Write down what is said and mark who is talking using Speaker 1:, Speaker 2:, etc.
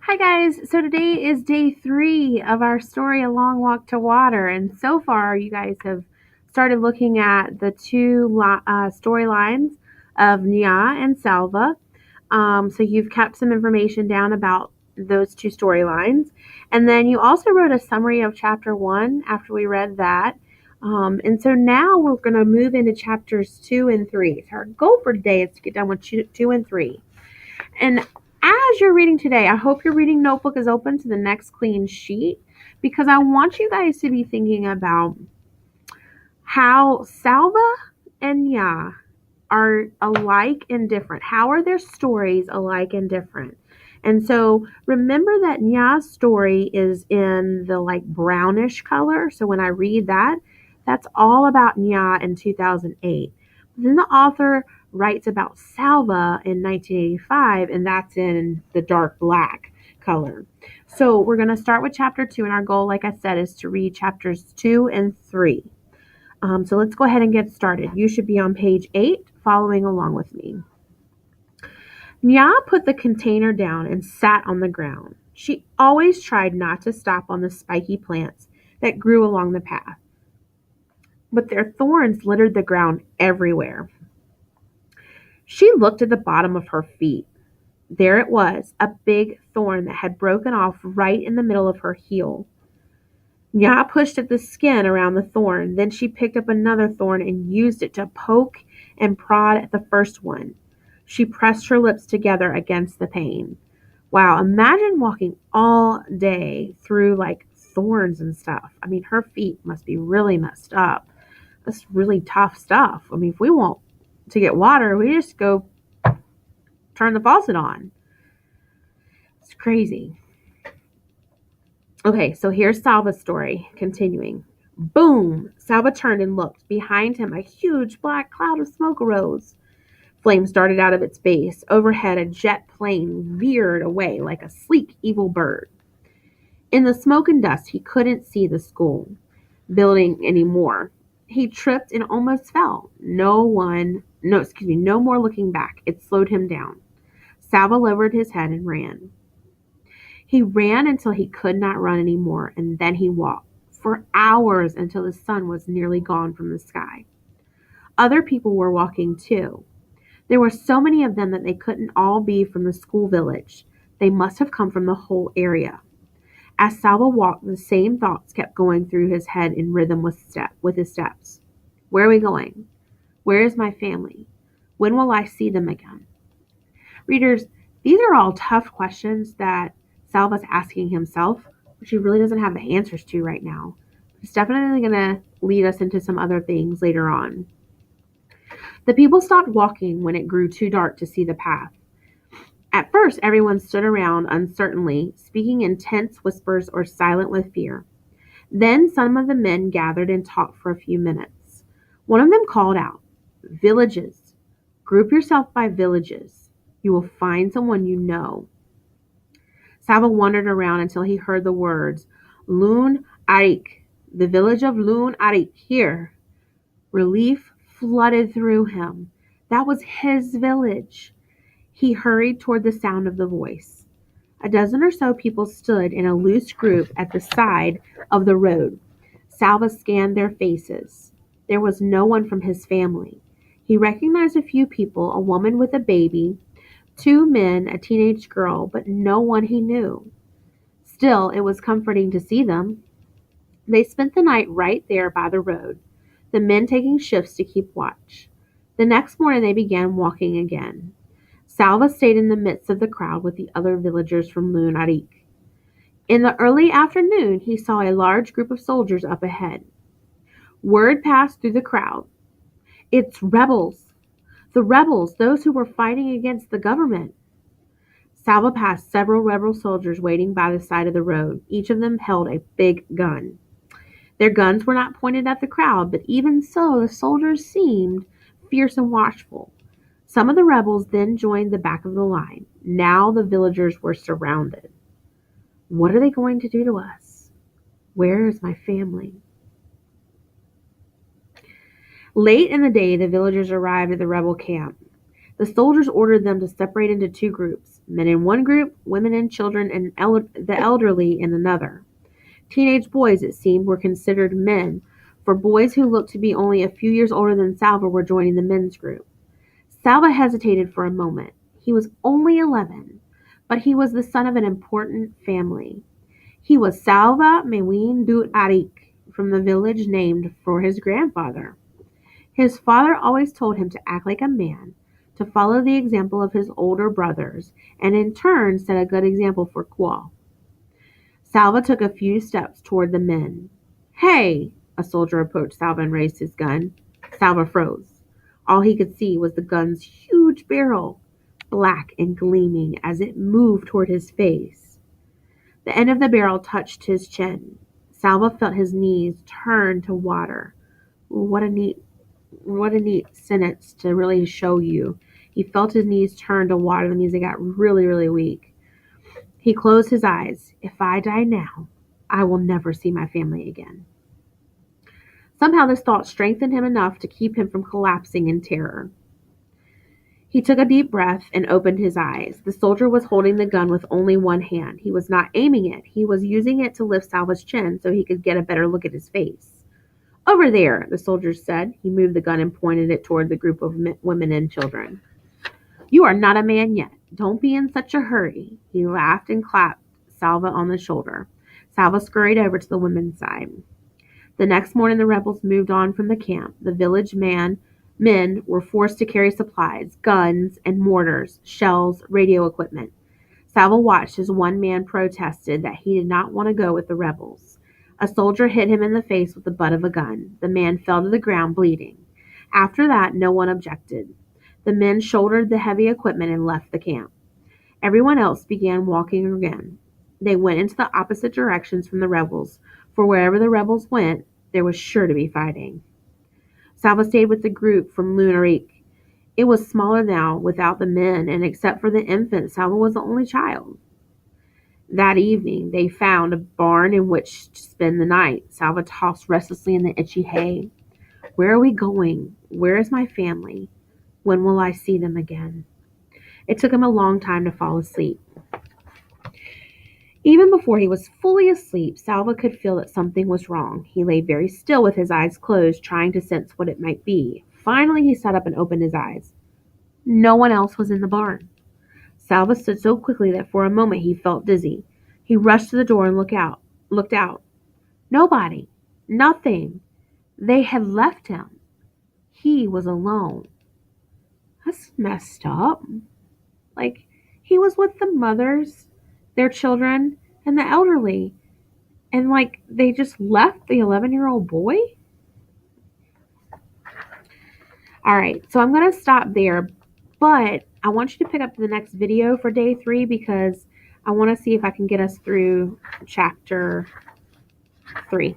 Speaker 1: Hi guys, so today is day 3 of our story A Long Walk to Water, and so far you guys have started looking at the storylines of Nya and Salva. So you've kept some information down about those two storylines, and then you also wrote a summary of chapter 1 after we read that. And so now we're going to move into chapters 2 and 3. So our goal for today is to get done with 2 and 3. And as you're reading today, I hope your reading notebook is open to the next clean sheet because I want you guys to be thinking about how Salva and Nya are alike and different. How are their stories alike and different? And so remember that Nya's story is in the like brownish color. So when I read that, that's all about Nya in 2008. Then the author writes about Salva in 1985, and that's in the dark black color. So we're going to start with chapter 2, and our goal, like I said, is to read chapters 2 and 3. So let's go ahead and get started. You should be on page 8 following along with me. Nya put the container down and sat on the ground. She always tried not to stop on the spiky plants that grew along the path, but their thorns littered the ground everywhere. She looked at the bottom of her feet. There it was, a big thorn that had broken off right in the middle of her heel. Nya pushed at the skin around the thorn. Then she picked up another thorn and used it to poke and prod at the first one. She pressed her lips together against the pain. Wow, imagine walking all day through like thorns and stuff. I mean, her feet must be really messed up. That's really tough stuff. I mean, if we want to get water, we just go turn the faucet on. It's crazy. Okay, so here's Salva's story, continuing. Boom! Salva turned and looked. Behind him, a huge black cloud of smoke arose. Flames darted out of its base. Overhead, a jet plane veered away like a sleek, evil bird. In the smoke and dust, he couldn't see the school building anymore. He tripped and almost fell. No more looking back. It slowed him down. Salva lowered his head and ran. He ran until he could not run anymore, and then he walked for hours until the sun was nearly gone from the sky. Other people were walking too. There were so many of them that they couldn't all be from the school village. They must have come from the whole area. As Salva walked, the same thoughts kept going through his head in rhythm with his steps. Where are we going? Where is my family? When will I see them again? Readers, these are all tough questions that Salva's asking himself, which he really doesn't have the answers to right now. It's definitely going to lead us into some other things later on. The people stopped walking when it grew too dark to see the path. At first, everyone stood around uncertainly, speaking in tense whispers or silent with fear. Then some of the men gathered and talked for a few minutes. One of them called out, "Villages. Group yourself by villages. You will find someone you know." Salva wandered around until he heard the words, "Lun Arik, the village of Lun Arik, here." Relief flooded through him. That was his village. He hurried toward the sound of the voice. A dozen or so people stood in a loose group at the side of the road. Salva scanned their faces. There was no one from his family. He recognized a few people, a woman with a baby, 2 men, a teenage girl, but no one he knew. Still, it was comforting to see them. They spent the night right there by the road, the men taking shifts to keep watch. The next morning they began walking again. Salva stayed in the midst of the crowd with the other villagers from Lun Arik. In the early afternoon, he saw a large group of soldiers up ahead. Word passed through the crowd. "It's rebels! The rebels, those who were fighting against the government." Salva passed several rebel soldiers waiting by the side of the road. Each of them held a big gun. Their guns were not pointed at the crowd, but even so, the soldiers seemed fierce and watchful. Some of the rebels then joined the back of the line. Now the villagers were surrounded. What are they going to do to us? Where is my family? Late in the day, the villagers arrived at the rebel camp. The soldiers ordered them to separate into two groups, men in one group, women and children and the elderly in another. Teenage boys, it seemed, were considered men, for boys who looked to be only a few years older than Salva were joining the men's group. Salva hesitated for a moment. He was only 11, but he was the son of an important family. He was Salva Mewin Dut Arik, from the village named for his grandfather. His father always told him to act like a man, to follow the example of his older brothers, and in turn set a good example for Qual. Salva took a few steps toward the men. Hey! A soldier approached Salva and raised his gun. Salva froze. All he could see was the gun's huge barrel, black and gleaming as it moved toward his face. The end of the barrel touched his chin. Salva felt his knees turn to water. What a neat sentence to really show you. He felt his knees turn to water. That means they got really, really weak. He closed his eyes. If I die now, I will never see my family again. Somehow this thought strengthened him enough to keep him from collapsing in terror. He took a deep breath and opened his eyes. The soldier was holding the gun with only one hand. He was not aiming it. He was using it to lift Salva's chin so he could get a better look at his face. Over there, the soldier said. He moved the gun and pointed it toward the group of women and children. You are not a man yet. Don't be in such a hurry. He laughed and clapped Salva on the shoulder. Salva scurried over to the women's side. The next morning the rebels moved on from the camp. The village men were forced to carry supplies, guns and mortars, shells, radio equipment. Salva watched as one man protested that he did not want to go with the rebels. A soldier hit him in the face with the butt of a gun. The man fell to the ground bleeding. After that, no one objected. The men shouldered the heavy equipment and left the camp. Everyone else began walking again. They went into the opposite directions from the rebels, for wherever the rebels went, there was sure to be fighting. Salva stayed with the group from Lunarik. It was smaller now without the men, and except for the infant, Salva was the only child. That evening, they found a barn in which to spend the night. Salva tossed restlessly in the itchy hay. Where are we going? Where is my family? When will I see them again? It took him a long time to fall asleep. Even before he was fully asleep, Salva could feel that something was wrong. He lay very still with his eyes closed, trying to sense what it might be. Finally, he sat up and opened his eyes. No one else was in the barn. Salva stood so quickly that for a moment he felt dizzy. He rushed to the door and looked out. Nobody. Nothing. They had left him. He was alone. That's messed up. Like, he was with the mothers, their children, and the elderly. And, like, they just left the 11-year-old boy? All right, so I'm going to stop there. But I want you to pick up the next video for day 3 because I want to see if I can get us through chapter 3.